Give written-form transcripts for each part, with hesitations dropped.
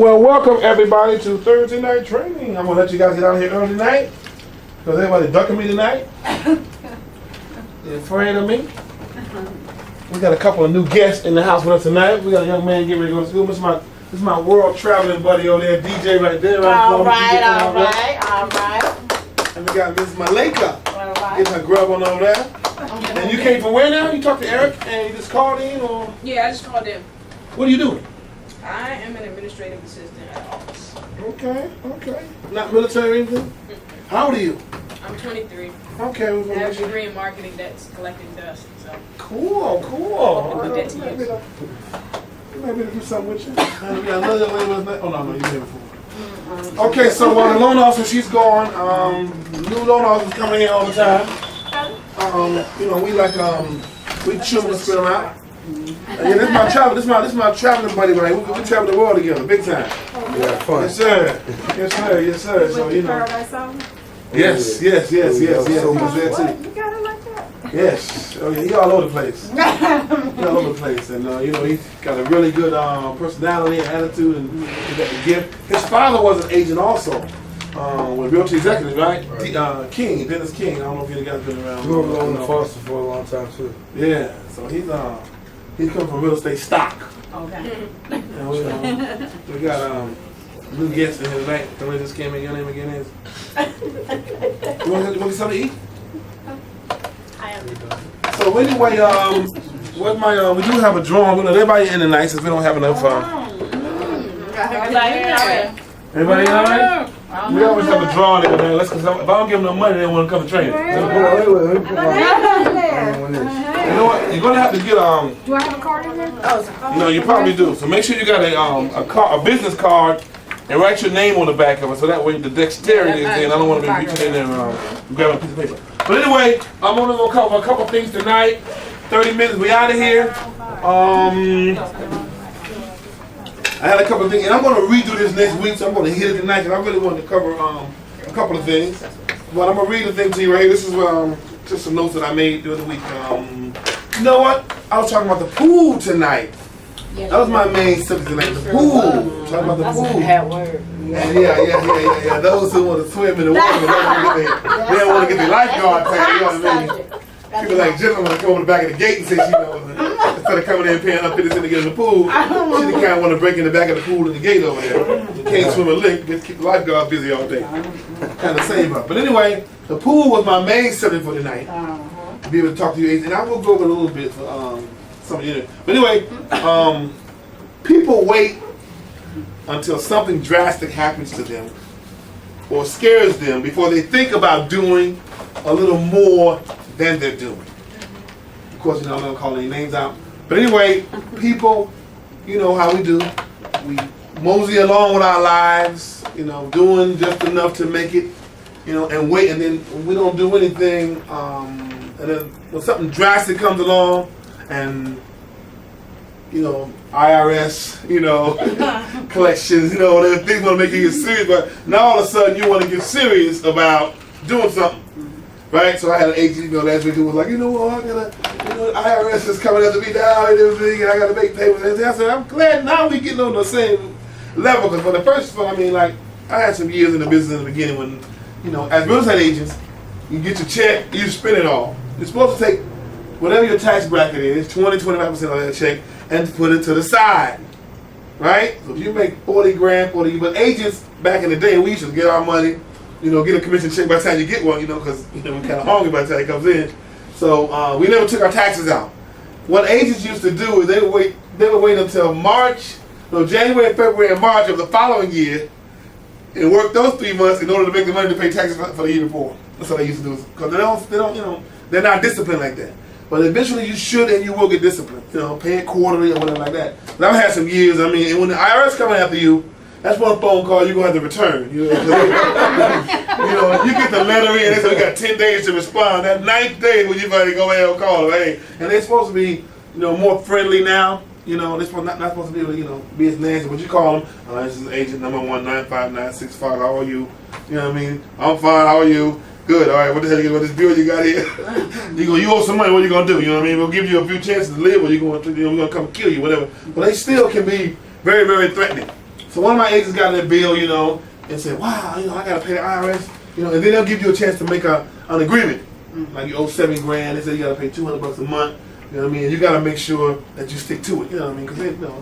Well, welcome everybody to Thursday night training. I'm gonna let you guys get out of here early tonight because everybody ducking me tonight. You afraid of me? We got a couple of new guests in the house with us tonight. We got a young man getting ready to go to school. This is my world traveling buddy over there, DJ right there. All right. And we got Miss Malika All right. getting her grub on over there. And you came from where now? You talked to Eric and you just called in, or Yeah, I just called in. what are you doing? I am an administrative assistant at the office. Okay. Not military or anything? How old are you? I'm 23. Okay, we're I gonna have get a you. degree in marketing that's collecting dust. So Cool. Put that to use. Maybe to do something with you. And we got another young lady with us. Oh no, you did before. Okay, so the loan officer, she's gone. New loan officer's coming in all the time. We like we chill and spit them out. Yeah, this is my traveling buddy right here. We travel the world together, big time. Yeah, fun. Yes, sir. So you know. Yes. So much there too. You got it like that. Yes. Oh yeah, he all over the place. He all over the place, and he's got a really good personality and attitude, and he's got the gift. His father was an agent also with Realty Executives, right? King, Dennis King. I don't know if you guys been around. We were going to Foster for a long time too. Yeah. So he's come from real estate stock. Okay. And we got new guests in here tonight. Somebody just came in. Your name again is? You want to get something to eat? I am. So anyway, where's my we do have a drawing. We're gonna let everybody in tonight since we don't have enough. Everybody in all right? We always have a drawing in there. Cause if I don't give them no money, they won't come to training. You know what? You're gonna have to get Do I have a card in there? Oh, No, you probably do. So make sure you got a business card and write your name on the back of it, so that way the dexterity is in. I don't want to be reaching in there and grabbing a piece of paper. But anyway, I'm only gonna cover a couple things tonight. 30 minutes, we out of here. I had a couple of things, and I'm gonna redo this next week, so I'm gonna hit it tonight, because I really wanted to cover a couple of things. But I'm gonna read the thing to you right here. This is just some notes that I made during the week. You know what? I was talking about the pool tonight. That was my main subject tonight, the pool. Talking about the pool. That word. And yeah. Those who want to swim in the water, they don't want to get their lifeguard tag, you know what I mean? People like Jennifer want to come over the back of the gate and say she knows it. Instead of coming in and paying up $50 to get in the pool, she kind of want to break in the back of the pool and the gate over there. You can't swim a lick, just keep the lifeguard busy all day. Kind of save up. But anyway, the pool was my main subject for tonight. To be able to talk to you, and I will go over a little bit for some of you. But anyway, people wait until something drastic happens to them or scares them before they think about doing a little more than they're doing. Of course, I'm not going to call any names out. But anyway, people, you know how we do. We mosey along with our lives, doing just enough to make it, and wait, and then we don't do anything. And then when something drastic comes along, and IRS, collections, things want to make you get serious, but now all of a sudden you want to get serious about doing something, right? So I had an agent, last week who was like, I gotta, IRS is coming after me now and everything, and I gotta make payments. And I said, I'm glad now we getting on the same level, because for the first one, I had some years in the business in the beginning when, as real estate agents, you get your check, you spend it all. You're supposed to take whatever your tax bracket is, 20-25% of that check, and put it to the side, right? So if you make 40 grand, but agents back in the day, we used to get our money, get a commission check by the time you get one, because we're kind of hungry by the time it comes in. So we never took our taxes out. What agents used to do is they would wait until January, February, and March of the following year, and work those 3 months in order to make the money to pay taxes for the year before. That's what they used to do, because they don't, they're not disciplined like that. But eventually you should and you will get disciplined. Pay it quarterly or whatever like that. But I've had some years, and when the IRS coming after you, that's one phone call you're going to have to return. You get the letter in, they say we got 10 days to respond. That 9th day when you finally go ahead and call them, hey. And they're supposed to be, more friendly now. They're supposed not supposed to be able to, be as nasty. But you call them, this is agent number 1959655, how are you? You know what I mean? I'm fine, how are you? Good, all right, what the hell you this bill you got here? You owe some money, what are you going to do? You know what I mean? We'll give you a few chances to live, or we're going to come and kill you, whatever. But they still can be very, very threatening. So one of my agents got that bill, you know, and said, wow, you know, I gotta pay the IRS, you know, and then they'll give you a chance to make an agreement. Like you owe $7 grand, they say you gotta pay $200 a month, you know what I mean? And you gotta make sure that you stick to it, you know what I mean? Because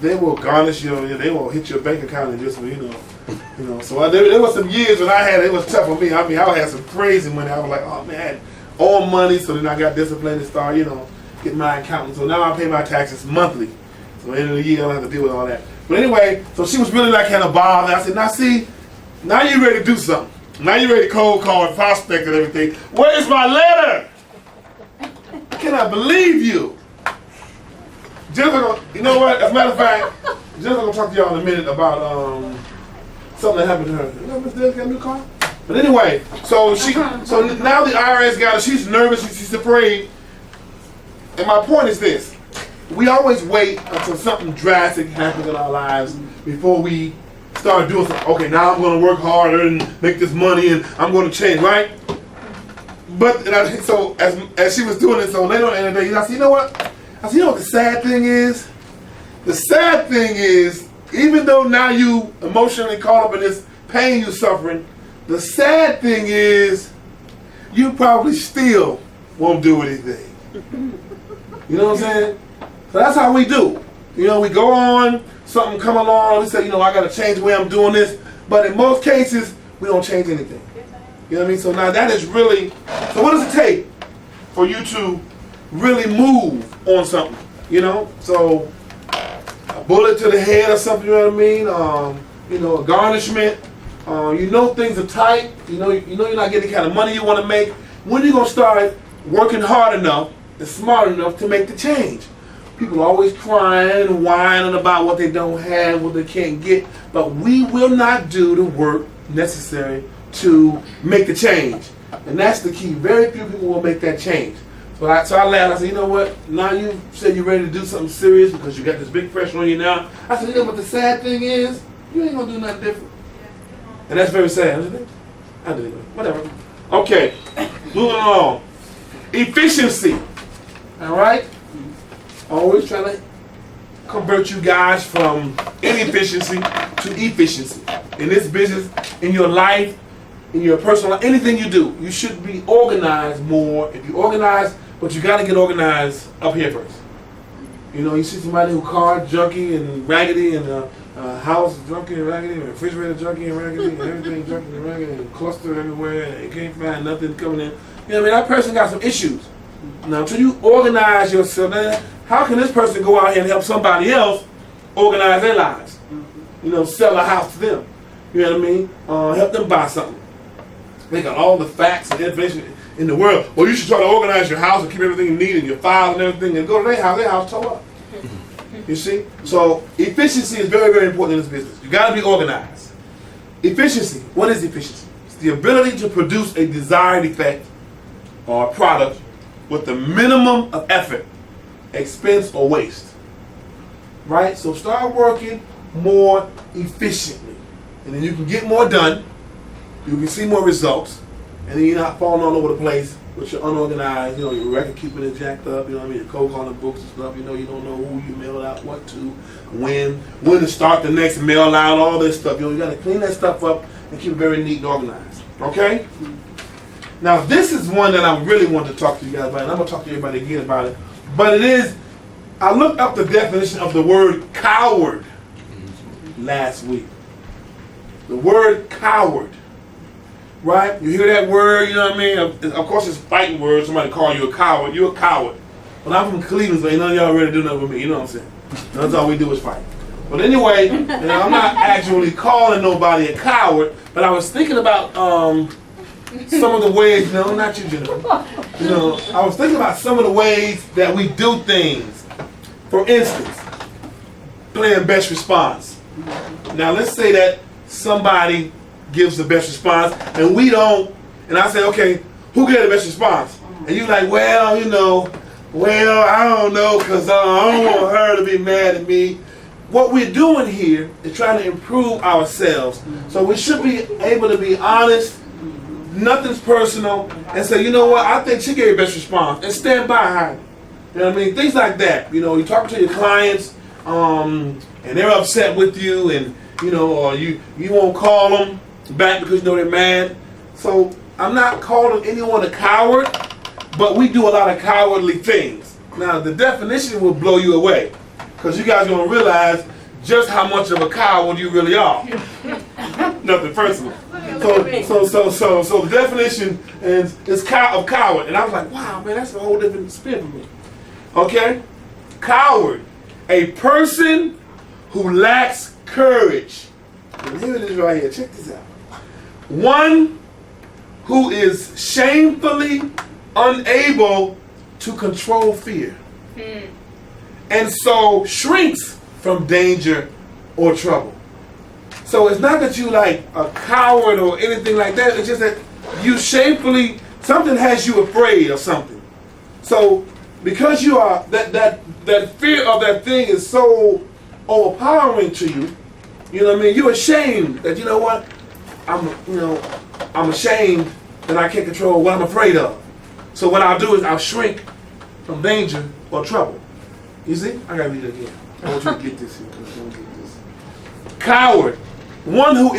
they will garnish your, they will hit your bank account and just, you know. So there was some years when it was tough on me. I mean, I had some crazy money. I was like, oh man, I had all money. So then I got disciplined and started, you know, getting my accountant. So now I pay my taxes monthly. So at the end of the year, I don't have to deal with all that. But anyway, so she was really like kind of bothered. I said, now you ready to do something. Now you ready to cold call and prospect and everything. Where's my letter? I cannot believe you. Jennifer, you know what? As a matter of fact, Jennifer gonna talk to y'all in a minute about something that happened to her. You know, Miss Dale got a new car. But anyway, so now the IRS got her. She's nervous. She's afraid. And my point is this: we always wait until something drastic happens in our lives before we start doing something. Okay, now I'm going to work harder and make this money, and I'm going to change, right? But so as she was doing it, so later on in the day, I said, you know what? I said, you know what the sad thing is? The sad thing is, even though now you emotionally caught up in this pain you're suffering, the sad thing is, you probably still won't do anything. You know what I'm saying? So that's how we do. You know, we go on, something come along, we say, you know, I got to change the way I'm doing this. But in most cases, we don't change anything. You know what I mean? So now that is really, so what does it take for you to really move on something? You know? So a bullet to the head or something, you know what I mean? You know, a garnishment. You know things are tight. You know you're not getting the kind of money you want to make. When are you going to start working hard enough and smart enough to make the change? People are always crying and whining about what they don't have, what they can't get. But we will not do the work necessary to make the change. And that's the key. Very few people will make that change. So I laughed. I said, you know what? Now you said you're ready to do something serious because you got this big pressure on you now. I said, you know what the sad thing is? You ain't going to do nothing different. And that's very sad, isn't it? I did it. Whatever. Okay. Moving on. Efficiency. All right? Always trying to convert you guys from inefficiency to efficiency. In this business, in your life, in your personal life, anything you do, you should be organized more. If you organize, but you got to get organized up here first. You know, you see somebody who car junky and raggedy and house junky and raggedy and refrigerator junky and raggedy and everything junky and raggedy and clustered everywhere and you can't find nothing coming in. You know what I mean? That person got some issues. Now, until you organize yourself, how can this person go out here and help somebody else organize their lives? You know, sell a house to them. You know what I mean? Help them buy something. They got all the facts and information in the world. Well, you should try to organize your house and keep everything you need in your files and everything and go to their house tore up. You see? So efficiency is very, very important in this business. You got to be organized. Efficiency. What is efficiency? It's the ability to produce a desired effect or product with the minimum of effort, expense, or waste. Right? So start working more efficiently. And then you can get more done. You can see more results. And then you're not falling all over the place with your unorganized, you know, your record keeping it jacked up, you know what I mean, your cold calling books and stuff, you know, you don't know who you mailed out what to, when to start the next mail out, all this stuff. You know, you got to clean that stuff up and keep it very neat and organized. Okay? Now, this is one that I really want to talk to you guys about, and I'm going to talk to everybody again about it. But it is, I looked up the definition of the word coward last week. The word coward. Right? You hear that word, you know what I mean? Of course, it's a fighting word. Somebody call you a coward. You're a coward. But I'm from Cleveland, so none of y'all ready to do nothing with me. You know what I'm saying? That's all we do is fight. But anyway, you know, I'm not actually calling nobody a coward, but I was thinking about some of the ways, no, not you, Jennifer. You know, I was thinking about some of the ways that we do things. For instance, playing best response. Now, let's say that somebody gives the best response, and we don't, and I say, okay, who gave the best response? And you're like, well, you know, I don't know, because I don't want her to be mad at me. What we're doing here is trying to improve ourselves. So we should be able to be honest, nothing's personal, and say, you know what, I think she gave the best response, and stand by her. You know what I mean? Things like that. You know, you talk to your clients, and they're upset with you, and you know, or you won't call them back because you know they're mad. So I'm not calling anyone a coward, but we do a lot of cowardly things. Now the definition will blow you away, because you guys are gonna realize just how much of a coward you really are. Nothing personal. So the definition is of coward, and I was like, wow, man, that's a whole different spin for me. Okay, coward, a person who lacks courage. And here it is right here. Check this out. One who is shamefully unable to control fear, and so shrinks from danger or trouble. So it's not that you like a coward or anything like that. It's just that you shamefully, something has you afraid of something. So because you are that fear of that thing is so overpowering to you, you know what I mean? You're ashamed that, you know what? I'm ashamed that I can't control what I'm afraid of. So what I'll do is I'll shrink from danger or trouble. You see? I gotta read it again. I want you to get this here. Coward. One who